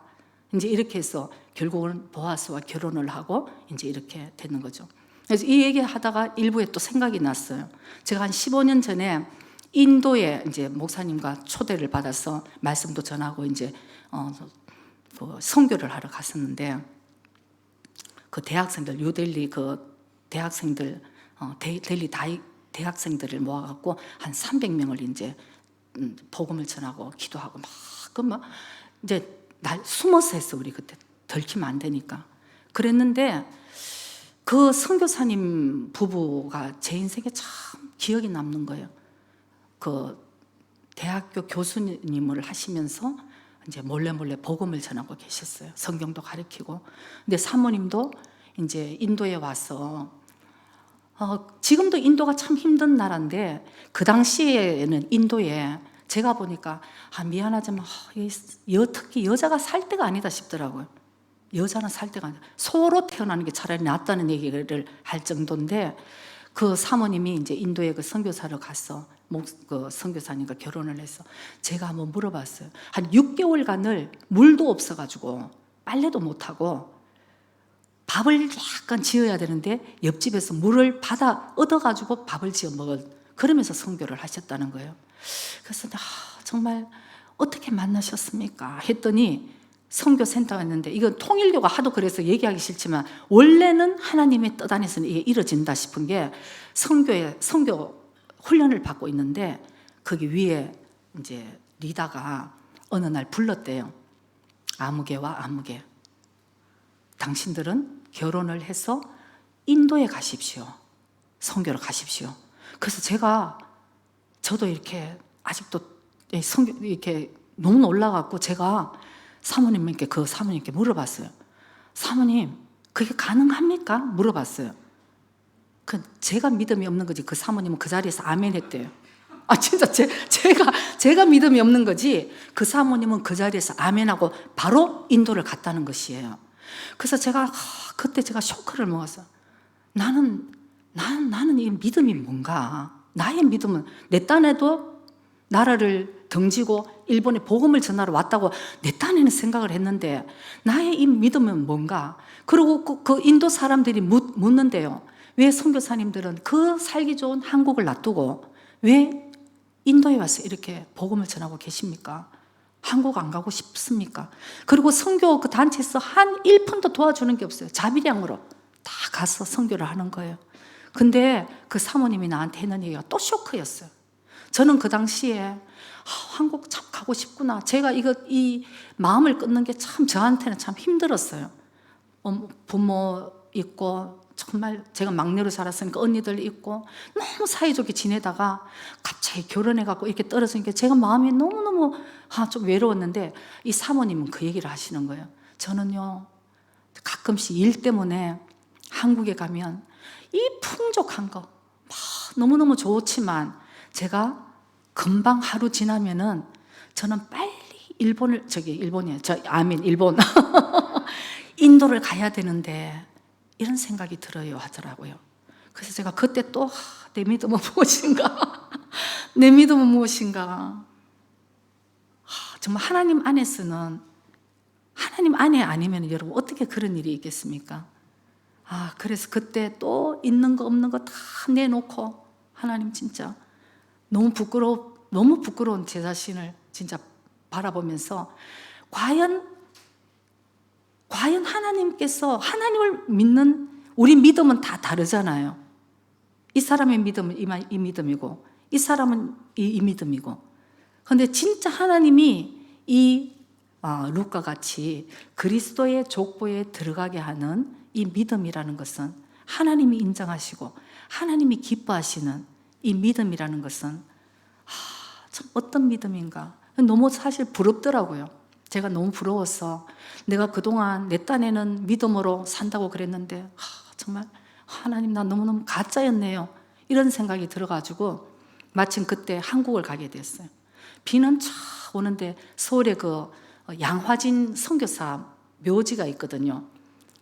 이제 이렇게 해서 결국은 보아스와 결혼을 하고 이제 이렇게 되는 거죠. 그래서 이 얘기 하다가 일부에 또 생각이 났어요. 제가 한 15년 전에 인도에 이제 목사님과 초대를 받아서 말씀도 전하고 이제 그 선교를 하러 갔었는데 그 대학생들 뉴델리 그 대학생들 델리 대학생들을 모아갖고 한 300명을 이제 복음을 전하고 기도하고 막 이제 숨어서 했어. 우리 그때 들키면 안 되니까 그랬는데 그 선교사님 부부가 제 인생에 참 기억이 남는 거예요. 그 대학교 교수님을 하시면서 이제 몰래 복음을 전하고 계셨어요. 성경도 가르치고. 근데 사모님도 이제 인도에 와서 지금도 인도가 참 힘든 나라인데 그 당시에는 인도에 제가 보니까 미안하지만 특히 여자가 살 때가 아니다 싶더라고요. 여자는 살 때가 아니다. 소로 태어나는 게 차라리 낫다는 얘기를 할 정도인데 그 사모님이 이제 인도에 그 선교사로 가서 그 선교사님과 결혼을 해서 제가 한번 물어봤어요. 한 6개월간을 물도 없어가지고 빨래도 못하고 밥을 약간 지어야 되는데 옆집에서 물을 받아 얻어가지고 밥을 지어 그러면서 선교를 하셨다는 거예요. 그래서 정말 어떻게 만나셨습니까? 했더니 선교센터가 있는데 이건 통일교가 하도 그래서 얘기하기 싫지만 원래는 하나님의 뜻 안에서는 이게 이루어진다 싶은 게 선교 훈련을 받고 있는데 거기 위에 이제 리다가 어느 날 불렀대요. 아무개와 아무개, 당신들은 결혼을 해서 인도에 가십시오. 선교로 가십시오. 그래서 저도 이렇게 아직도 선교 이렇게 너무 놀라갖고 제가 그 사모님께 물어봤어요. 사모님, 그게 가능합니까? 물어봤어요. 제가 믿음이 없는 거지. 그 사모님은 그 자리에서 아멘 했대요. 진짜 제가 믿음이 없는 거지. 그 사모님은 그 자리에서 아멘하고 바로 인도를 갔다는 것이에요. 그래서 그때 제가 쇼크를 먹었어요. 나는 이 믿음이 뭔가? 나의 믿음은 내 딴에도 나라를 등지고 일본에 복음을 전하러 왔다고 내 딴에는 생각을 했는데 나의 이 믿음은 뭔가? 그리고 그 인도 사람들이 묻는데요. 왜 선교사님들은 그 살기 좋은 한국을 놔두고 왜 인도에 와서 이렇게 복음을 전하고 계십니까? 한국 안 가고 싶습니까? 그리고 선교 그 단체에서 한 1푼도 도와주는 게 없어요. 자비량으로 다 가서 선교를 하는 거예요. 근데 그 사모님이 나한테 했는 얘기가 또 쇼크였어요. 저는 그 당시에 한국 참 가고 싶구나. 제가 이 마음을 끊는 게 참 저한테는 참 힘들었어요. 부모 있고 정말 제가 막내로 자랐으니까 언니들 있고 너무 사이좋게 지내다가 갑자기 결혼해갖고 이렇게 떨어지니까 제가 마음이 너무너무 좀 외로웠는데 이 사모님은 그 얘기를 하시는 거예요. 저는요 가끔씩 일 때문에 한국에 가면 이 풍족한 거 너무너무 좋지만 제가 금방 하루 지나면은 저는 빨리 일본 인도를 가야 되는데 이런 생각이 들어요 하더라고요. 그래서 제가 그때 또 내 믿음은 무엇인가? 내 믿음은 무엇인가? 정말 하나님 안에서는 하나님 안에 아니면 여러분 어떻게 그런 일이 있겠습니까? 그래서 그때 또 있는 거 없는 거 다 내놓고 하나님 진짜 너무 부끄러운 제 자신을 진짜 바라보면서 과연 하나님께서 하나님을 믿는 우리 믿음은 다 다르잖아요. 이 사람의 믿음은 이 믿음이고 이 사람은 이 믿음이고 그런데 진짜 하나님이 이 루카 같이 그리스도의 족보에 들어가게 하는 이 믿음이라는 것은 하나님이 인정하시고 하나님이 기뻐하시는 이 믿음이라는 것은 참 어떤 믿음인가 너무 사실 부럽더라고요. 제가 너무 부러워서 내가 그동안 내 딴에는 믿음으로 산다고 그랬는데 정말 하나님 나 너무너무 가짜였네요. 이런 생각이 들어가지고 마침 그때 한국을 가게 됐어요. 비는 쫙 오는데 서울에 그 양화진 선교사 묘지가 있거든요.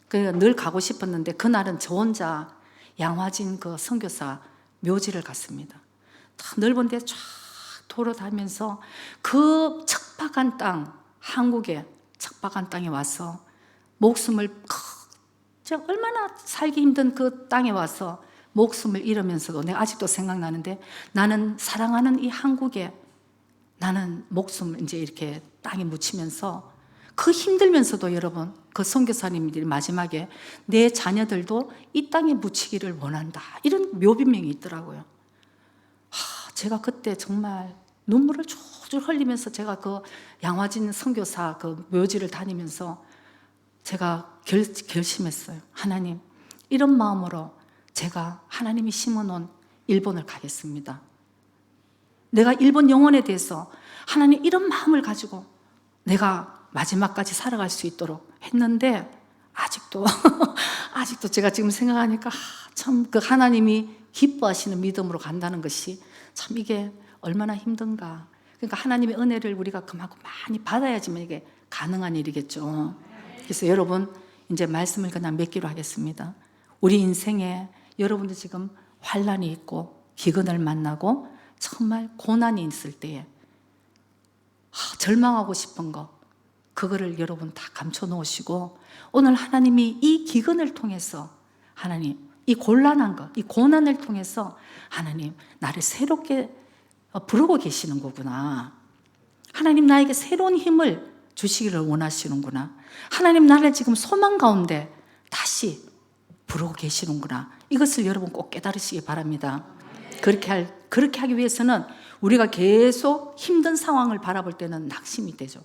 그래서 늘 가고 싶었는데 그날은 저 혼자 양화진 그 선교사 묘지를 갔습니다. 넓은 데 쫙 돌아다니면서 그 척박한 땅, 한국의 척박한 땅에 와서 목숨을 제가 얼마나 살기 힘든 그 땅에 와서 목숨을 잃으면서도 내가 아직도 생각나는데 나는 사랑하는 이 한국에 나는 목숨을 이제 이렇게 땅에 묻히면서 그 힘들면서도 여러분 그 선교사님들이 마지막에 내 자녀들도 이 땅에 묻히기를 원한다 이런 묘비명이 있더라고요. 제가 그때 정말 눈물을 줄줄 흘리면서 제가 그 양화진 선교사 그 묘지를 다니면서 제가 결심했어요. 하나님 이런 마음으로 제가 하나님이 심어놓은 일본을 가겠습니다. 내가 일본 영혼에 대해서 하나님 이런 마음을 가지고 내가 마지막까지 살아갈 수 있도록 했는데 아직도 제가 지금 생각하니까 참 그 하나님이 기뻐하시는 믿음으로 간다는 것이 참 이게 얼마나 힘든가. 그러니까 하나님의 은혜를 우리가 그만큼 많이 받아야지만 이게 가능한 일이겠죠. 그래서 여러분 이제 말씀을 그냥 맺기로 하겠습니다. 우리 인생에 여러분도 지금 환난이 있고 기근을 만나고 정말 고난이 있을 때에 절망하고 싶은 거 그거를 여러분 다 감춰 놓으시고 오늘 하나님이 이 기근을 통해서 하나님 이 곤란한 거, 이 고난을 통해서 하나님 나를 새롭게 부르고 계시는 거구나. 하나님 나에게 새로운 힘을 주시기를 원하시는구나. 하나님 나를 지금 소망 가운데 다시 부르고 계시는구나. 이것을 여러분 꼭 깨달으시기 바랍니다. 그렇게 하기 위해서는 우리가 계속 힘든 상황을 바라볼 때는 낙심이 되죠.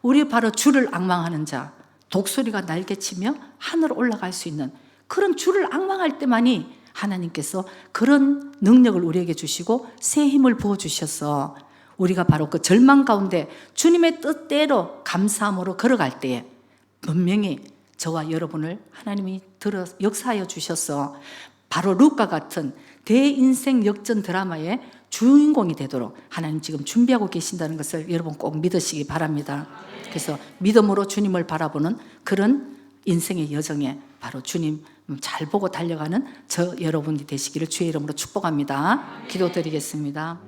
우리 바로 주를 앙망하는 자, 독수리가 날개치며 하늘로 올라갈 수 있는 그런 주를 앙망할 때만이 하나님께서 그런 능력을 우리에게 주시고 새 힘을 부어주셔서 우리가 바로 그 절망 가운데 주님의 뜻대로 감사함으로 걸어갈 때에 분명히 저와 여러분을 하나님이 역사하여 주셔서 바로 루카 같은 대인생 역전 드라마의 주인공이 되도록 하나님 지금 준비하고 계신다는 것을 여러분 꼭 믿으시기 바랍니다. 그래서 믿음으로 주님을 바라보는 그런 인생의 여정에 바로 주님 잘 보고 달려가는 저 여러분이 되시기를 주의 이름으로 축복합니다. 기도드리겠습니다.